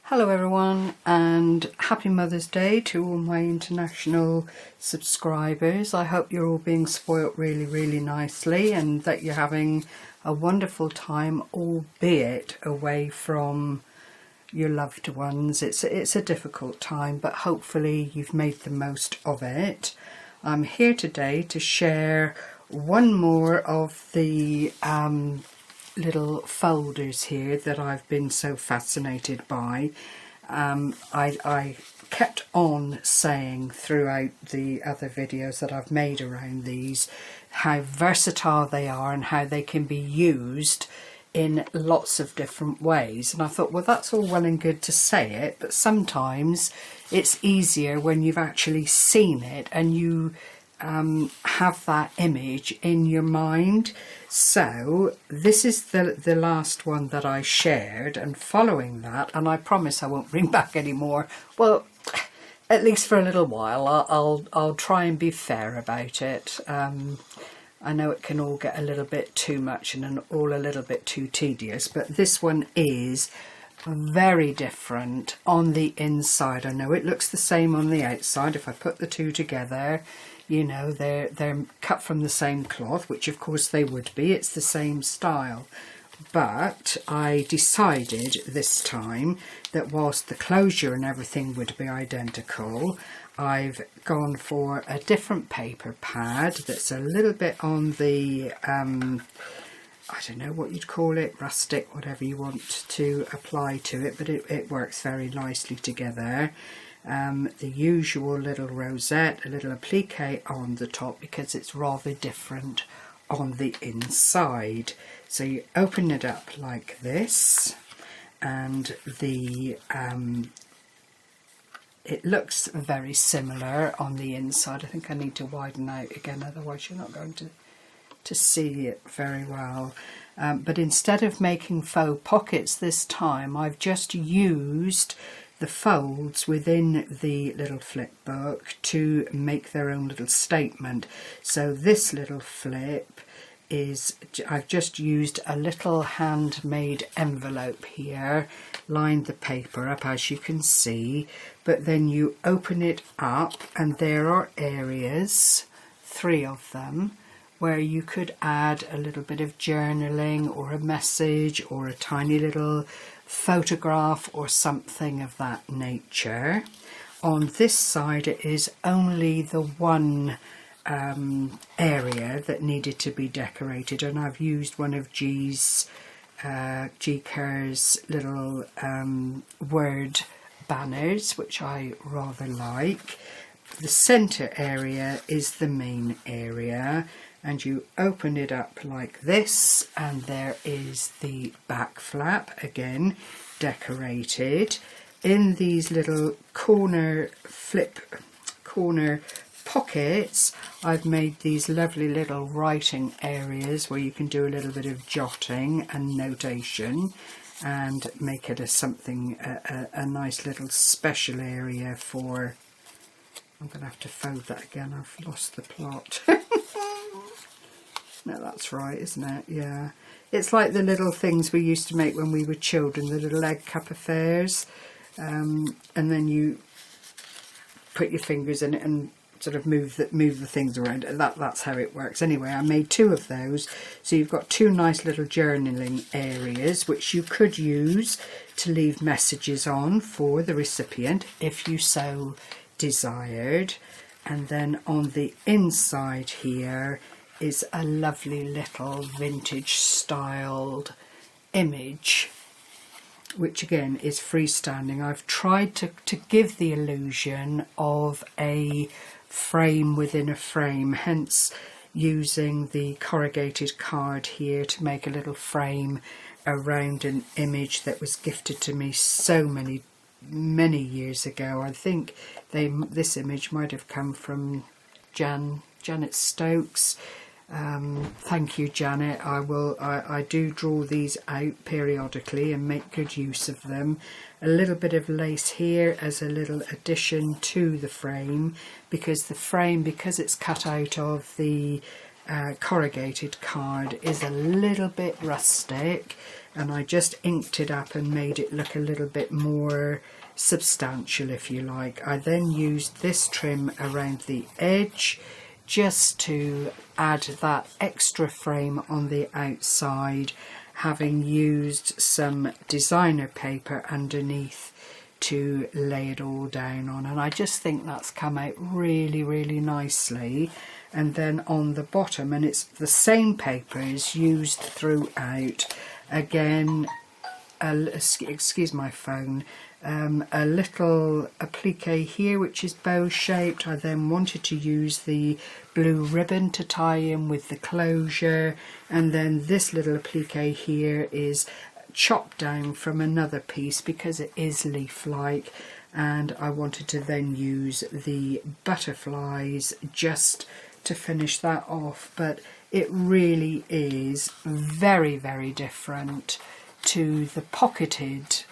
Hello everyone, and happy Mother's Day to all my international subscribers. I hope you're all being spoilt really nicely and that you're having a wonderful time, albeit away from your loved ones. It's a difficult time, but hopefully you've made the most of it. I'm here today to share one more of the little folders here that I've been so fascinated by. I kept on saying throughout the other videos that I've made around these how versatile they are and how they can be used in lots of different ways, and I thought, well, that's all well and good to say it, but sometimes it's easier when you've actually seen it and you have that image in your mind. So this is the last one that I shared, and following that, and I promise I won't bring back any more, well, at least for a little while. I'll try and be fair about it. I know it can all get a little bit too much and all a little bit too tedious, but this one is very different on the inside. I know it looks the same on the outside. If I put the two together, you know, they're cut from the same cloth, which of course they would be. It's the same style. But I decided this time that whilst the closure and everything would be identical, I've gone for a different paper pad that's a little bit on the I don't know what you'd call it, rustic, whatever you want to apply to it, but it works very nicely together. The usual little rosette, a little applique on the top because it's rather different on the inside. So you open it up like this, and the it looks very similar on the inside. I think I need to widen out again, otherwise you're not going to see it very well. But instead of making faux pockets this time, I've just used the folds within the little flip book to make their own little statement. So this little flip is, I've just used a little handmade envelope here, lined the paper up as you can see, but then you open it up and there are areas, 3 of them, where you could add a little bit of journaling or a message or a tiny little photograph or something of that nature. On this side it is only the one area that needed to be decorated, and I've used one of G Kerr's little word banners, which I rather like. The centre area is the main area, and you open it up like this, and there is the back flap, again decorated. In these little corner pockets, I've made these lovely little writing areas where you can do a little bit of jotting and notation and make it a nice little special area for, I'm going to have to fold that again, I've lost the plot. No, that's right, isn't it? Yeah. It's like the little things we used to make when we were children, the little egg cup affairs. And then you put your fingers in it and sort of move the things around. That's how it works. Anyway, I made 2 of those. So you've got 2 nice little journaling areas, which you could use to leave messages on for the recipient if you so desired. And then on the inside here is a lovely little vintage styled image, which again is freestanding. I've tried to give the illusion of a frame within a frame, hence using the corrugated card here to make a little frame around an image that was gifted to me so many years ago. I think this image might have come from Janet Stokes. Thank you, Janet. I do draw these out periodically and make good use of them. A little bit of lace here as a little addition to the frame, because it's cut out of the corrugated card, is a little bit rustic, and I just inked it up and made it look a little bit more substantial, if you like. I then used this trim around the edge just to add that extra frame on the outside, having used some designer paper underneath to lay it all down on, and I just think that's come out really, really nicely. And then on the bottom, and it's the same paper is used throughout, again, excuse my phone, a little applique here which is bow shaped. I then wanted to use the blue ribbon to tie in with the closure, and then this little applique here is chopped down from another piece because it is leaf-like, and I wanted to then use the butterflies just to finish that off. But it really is very, very different to the pocketed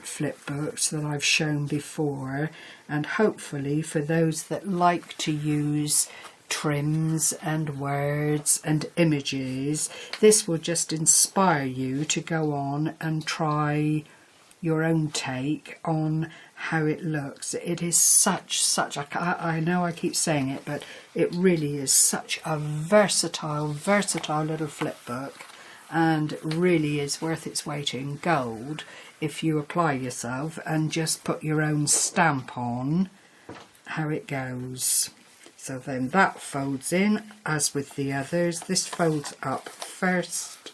flip books that I've shown before, and hopefully for those that like to use trims and words and images, this will just inspire you to go on and try your own take on how it looks. It is such I know I keep saying it, but it really is such a versatile little flip book, and really is worth its weight in gold if you apply yourself and just put your own stamp on how it goes. So then that folds in as with the others. This folds up first,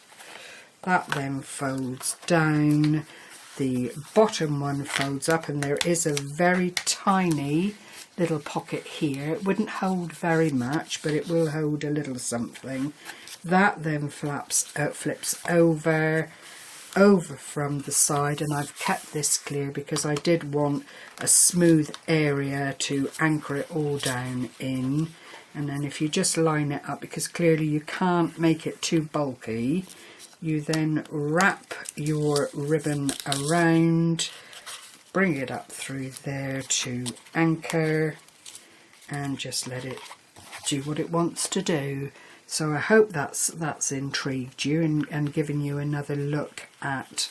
that then folds down, the bottom one folds up, and there is a very tiny little pocket here. It wouldn't hold very much, but it will hold a little something. That then flips over from the side, and I've kept this clear because I did want a smooth area to anchor it all down in. And then if you just line it up, because clearly you can't make it too bulky, you then wrap your ribbon around, bring it up through there to anchor, and just let it do what it wants to do. So I hope that's intrigued you and given you another look at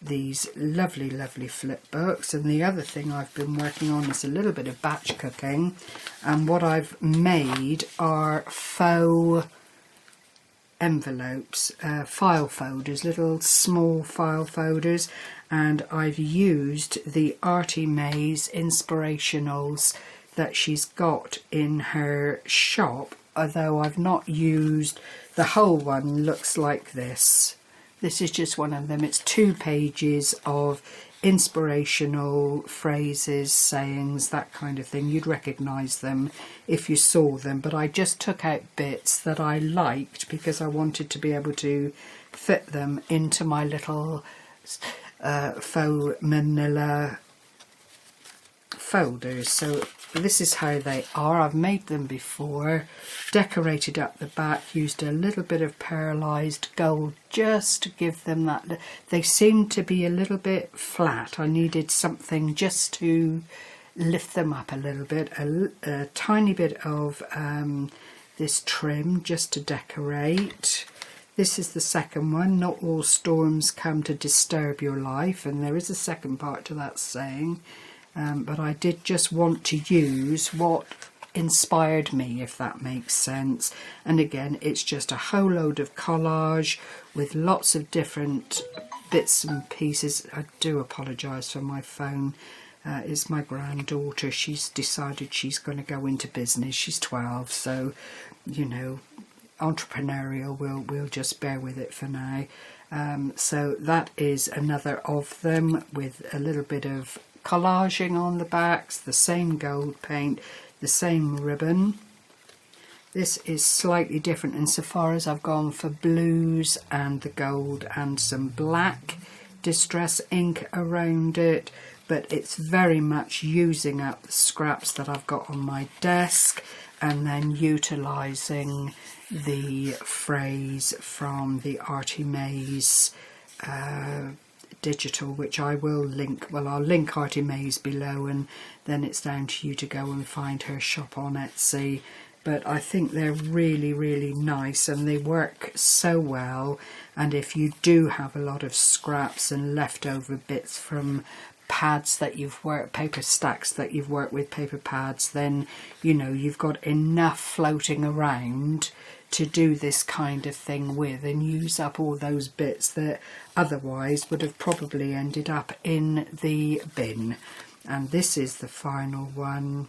these lovely, lovely flip books. And the other thing I've been working on is a little bit of batch cooking, and what I've made are faux envelopes, file folders, little small file folders, and I've used the Artymaze inspirationals that she's got in her shop, although I've not used the whole one. Looks like this. This is just one of them. It's 2 pages of inspirational phrases, sayings, that kind of thing. You'd recognise them if you saw them, but I just took out bits that I liked because I wanted to be able to fit them into my little faux manila folders. So this is how they are. I've made them before, decorated up the back, used a little bit of pearlised gold just to give them that. They seem to be a little bit flat. I needed something just to lift them up a little bit. A tiny bit of this trim just to decorate. This is the second one. Not all storms come to disturb your life, and there is a second part to that saying. But I did just want to use what inspired me, if that makes sense. And again, it's just a whole load of collage with lots of different bits and pieces. I do apologise for my phone. It's my granddaughter. She's decided she's going to go into business. She's 12, so, you know, entrepreneurial. We'll just bear with it for now. So that is another of them with a little bit of collaging on the backs, the same gold paint, the same ribbon. This is slightly different insofar as I've gone for blues and the gold and some black distress ink around it, but it's very much using up the scraps that I've got on my desk and then utilising the phrase from the Artymaze digital, which I will link. Well, I'll link Artymaze below, and then it's down to you to go and find her shop on Etsy but I think they're really, really nice and they work so well. And if you do have a lot of scraps and leftover bits from pads that you've worked, paper stacks that you've worked with, paper pads, then you know you've got enough floating around to do this kind of thing with, and use up all those bits that otherwise would have probably ended up in the bin. And this is the final one.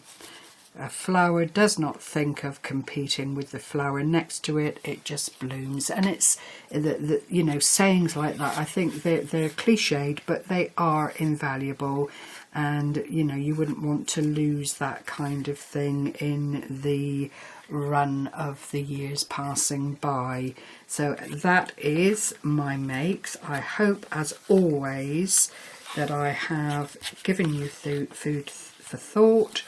A flower does not think of competing with the flower next to it, it just blooms. And it's, you know, sayings like that, I think they're cliched, but they are invaluable. And, you know, you wouldn't want to lose that kind of thing in the run of the years passing by. So that is my makes. I hope, as always, that I have given you food for thought,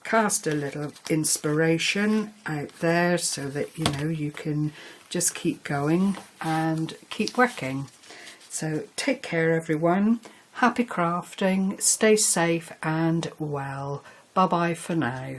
cast a little inspiration out there so that, you know, you can just keep going and keep working. So take care, everyone. Happy crafting, stay safe and well. Bye bye for now.